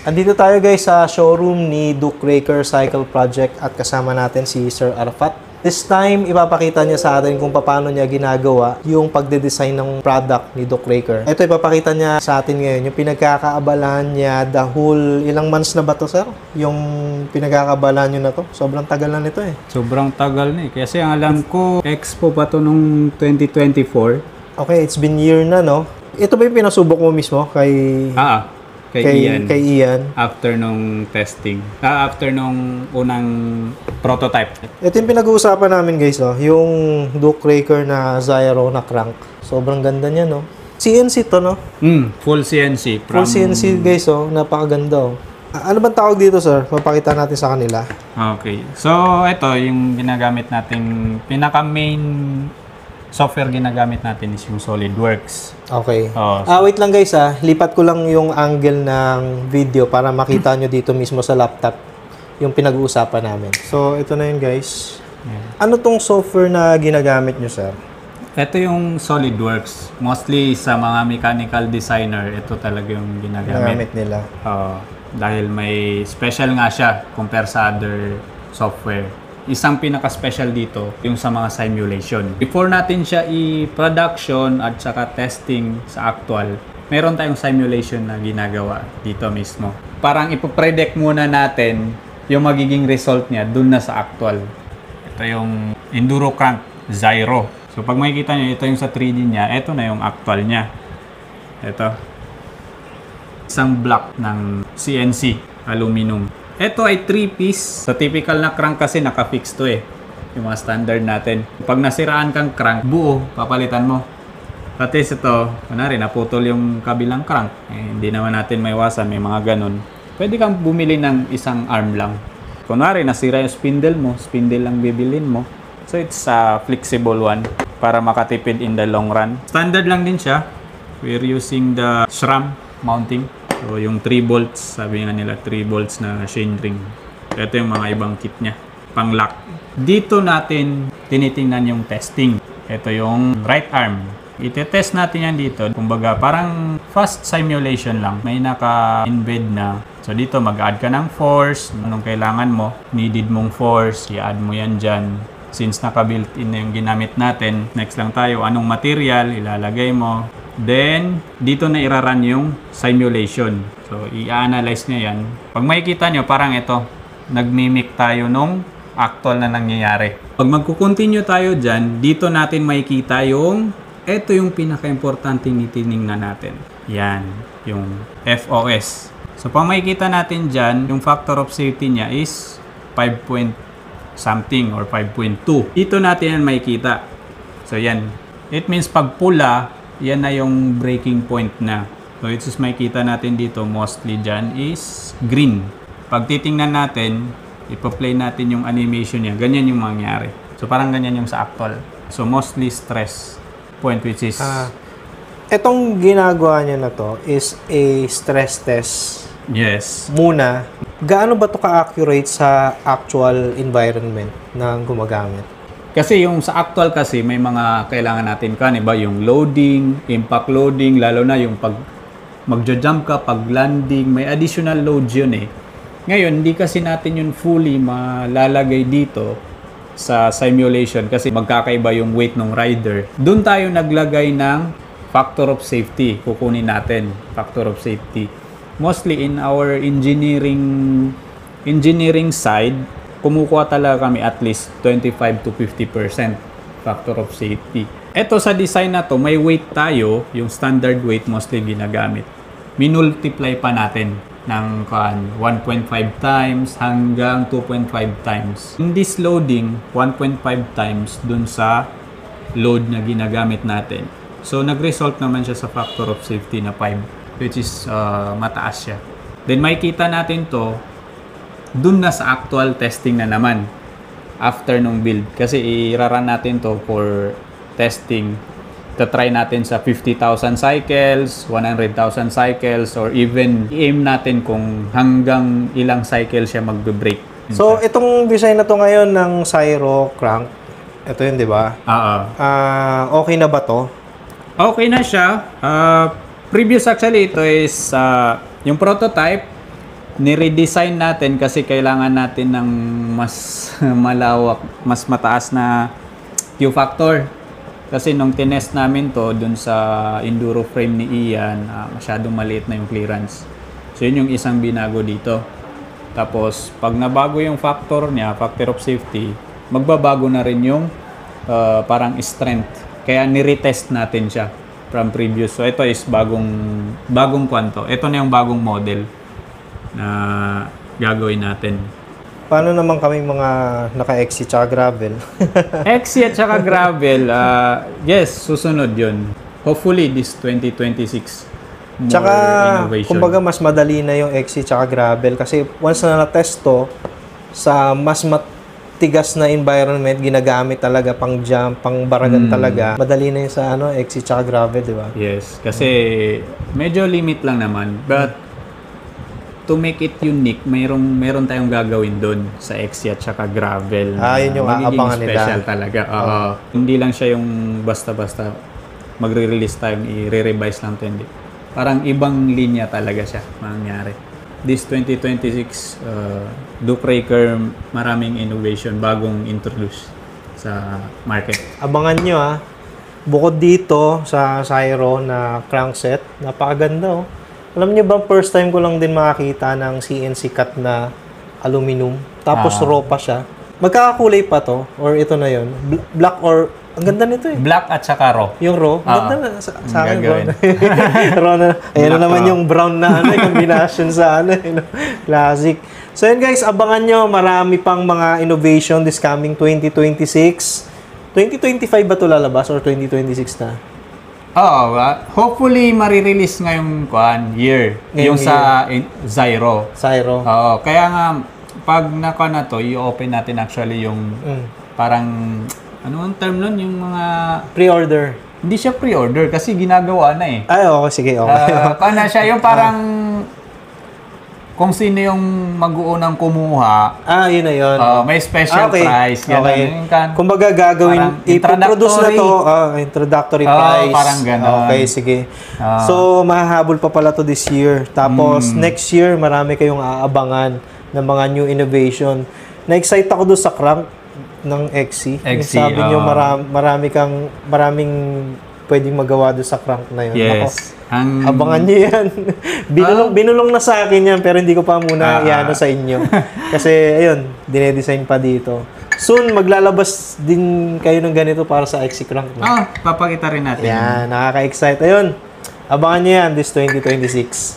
Andito tayo guys sa showroom ni Duke Raker Cycle Project at kasama natin si Sir Arafat. This time, ipapakita niya sa atin kung paano niya ginagawa yung pagde-design ng product ni Duke Raker. Ito ipapakita niya sa atin ngayon, yung pinagkakaabalahan niya the whole, ilang months na ba to, sir? Yung pinagkakaabalahan niyo na to? Sobrang tagal na nito eh. Sobrang tagal na eh. Kasi ang alam ko, expo pa to nung 2024. Okay, it's been year na, no? Ito ba yung pinasubok mo mismo kay... Kay Ian. After nung testing. After nung unang prototype. Ito yung pinag-uusapan namin guys, oh. Yung Duke Raker na Zyro na crank. Sobrang ganda niya, no? CNC to, no? Full CNC. Full CNC guys, oh. Napakaganda, oh. Ano bang tawag dito, sir? Mapakita natin sa kanila. Okay. So, ito yung ginagamit nating pinaka-main software ginagamit natin is yung SolidWorks. Okay. Oh, wait lang guys, lipat ko lang yung angle ng video para makita nyo dito mismo sa laptop yung pinag-uusapan namin. So, ito na yun guys. Yeah. Ano tong software na ginagamit nyo, sir? Ito yung SolidWorks. Mostly sa mga mechanical designer, ito talaga yung ginagamit nila. Dahil may special nga siya compare sa other software. Isang pinaka-special dito, yung sa mga simulation. Before natin siya i-production at saka testing sa actual, meron tayong simulation na ginagawa dito mismo. Parang ipopredict muna natin yung magiging result niya dun na sa actual. Ito yung Enduro Crank Zyro. So pag makikita nyo, ito yung sa 3D niya, ito na yung actual niya. Ito. Isang block ng CNC, aluminum. Ito ay 3-piece. Sa typical na crank kasi naka-fix to eh. Yung mga standard natin. Pag nasiraan kang crank, buo, papalitan mo. At least ito, kunwari naputol yung kabilang crank. Hindi naman natin maiwasan, may mga ganun. Pwede kang bumili ng isang arm lang. Kunwari nasira yung spindle lang bibilin mo. So it's a flexible one para makatipid in the long run. Standard lang din siya. We're using the SRAM mounting. So, yung 3 bolts, sabi nga nila 3 bolts na chain ring. Ito yung mga ibang kit niya, pang lock. Dito natin tinitingnan yung testing. Ito yung right arm. Ite-test natin yan dito. Kumbaga, parang fast simulation lang. May naka-embed na. So, dito mag-add ka ng force. Anong kailangan mo? Needed mong force. I-add mo yan dyan. Since naka-built-in na yung ginamit natin, next lang tayo. Anong material? Ilalagay mo. Then, dito na iraran yung simulation. So, i-analyze niya yan. Pag makikita nyo, parang ito, nag-mimic tayo nung actual na nangyayari. Pag magkukontinue tayo dyan, dito natin makikita yung, ito yung pinaka-importanting titingnan natin. Yan, yung FOS. So, pag makikita natin dyan, yung factor of safety niya is 5 point something or 5.2. Dito natin yan makikita. So, yan. It means pag pula, yan na yung breaking point na. So, it's just makikita natin dito, mostly dyan is green. Pag titingnan natin, ipa-play natin yung animation niya. Ganyan yung mangyari. So, parang ganyan yung sa actual. So, mostly stress point which is... Etong ginagawa niya na to is a stress test. Yes. Muna, gaano ba to ka-accurate sa actual environment na gumagamit? Kasi yung sa actual kasi may mga kailangan natin ba yung loading, impact loading, lalo na yung pag magja-jump ka, pag landing, may additional loads yun eh. Ngayon, hindi kasi natin yun fully malalagay dito sa simulation kasi magkakaiba yung weight ng rider. Doon tayo naglagay ng factor of safety, kukunin natin, factor of safety. Mostly in our engineering side, kumukuha talaga kami at least 25 to 50% factor of safety. Ito sa design na to, may weight tayo, yung standard weight mostly ginagamit. Minultiply pa natin ng 1.5 times hanggang 2.5 times. In this loading, 1.5 times dun sa load na ginagamit natin. So, nag-result naman siya sa factor of safety na 5, which is mataas siya. Then, makikita natin to dun na sa actual testing na naman after nung build. Kasi i-run natin to for testing. Try natin sa 50,000 cycles, 100,000 cycles, or even i-aim natin kung hanggang ilang cycles siya magbe-break. So, itong design na to ngayon ng Zyro crank, ito yun, di ba? Okay na ba to? Okay na siya. Previous actually, ito is yung prototype. Ni-redesign natin kasi kailangan natin ng mas malawak, mas mataas na Q-factor. Kasi nung tinest namin to dun sa enduro frame ni Ian, masyadong maliit na yung clearance. So yun yung isang binago dito. Tapos pag nabago yung factor niya, factor of safety, magbabago na rin yung parang strength. Kaya ni-retest natin siya from previous. So ito is bagong kwanto. Ito na yung bagong model na gagawin natin. Paano naman kami mga naka-XC tsaka gravel? XC at saka gravel, yes, susunod yun. Hopefully this 2026. More Tsaka, innovation. kumbaga mas madali na yung XC tsaka gravel kasi once na na-test to sa mas matigas na environment, ginagamit talaga pang jump, pang baragan talaga. Madali na yung sa XC tsaka gravel, di ba? Yes, kasi medyo limit lang naman. But to make it unique, meron tayong gagawin doon sa XC at saka gravel. Yun yung aabangan nila. Special talaga. Hindi lang siya yung basta-basta magre-release tayo, i-revise lang to. Hindi. Parang ibang linya talaga siya mangyari. This 2026, Duke Raker, maraming innovation, bagong introduce sa market. Abangan nyo Bukod dito sa Syro na crankset, napakaganda Alam niyo ba, first time ko lang din makakita ng CNC cut na aluminum. Tapos raw pa siya. Magkakakulay pa to? Or ito na yon? Black or... Ang ganda nito Black at saka raw. Yung raw? Ganda na. Sa akin, gagawin. raw na. Ayan na naman raw. Yung brown na combination sa classic. So yun guys, abangan nyo. Marami pang mga innovation this coming 2026. 2025 ba ito lalabas or 2026 na? Oo, hopefully marirelease ngayong year. Yung sa Zyro. Zyro. Oo, kaya nga pag na to, i-open natin actually yung parang ano ang term nun, yung mga pre-order. Hindi siya pre-order kasi ginagawa na eh. Ay, okay, sige, okay. Paano siya yung parang kung sino yung mag-uunang kumuha. Yun na yun. May special price. Okay. Kumbaga gagawin, ipoproduce na to. Introductory price. Parang gano'n. Okay, sige. So, mahahabol pa pala to this year. Tapos, next year, marami kayong aabangan ng mga new innovation. Na-excite ako doon sa crank ng XC. Sabi niyo, maraming pwedeng magawa doon sa crank na yun. Yes. Abangan niyo yan. Binulong na sa akin yan, pero hindi ko pa muna iano sa inyo. Kasi, ayun, dinedesign pa dito. Soon, maglalabas din kayo ng ganito para sa XC crank. Papakita rin natin. Yan, nakaka-excite. Ayun, abangan niyo yan this 2026.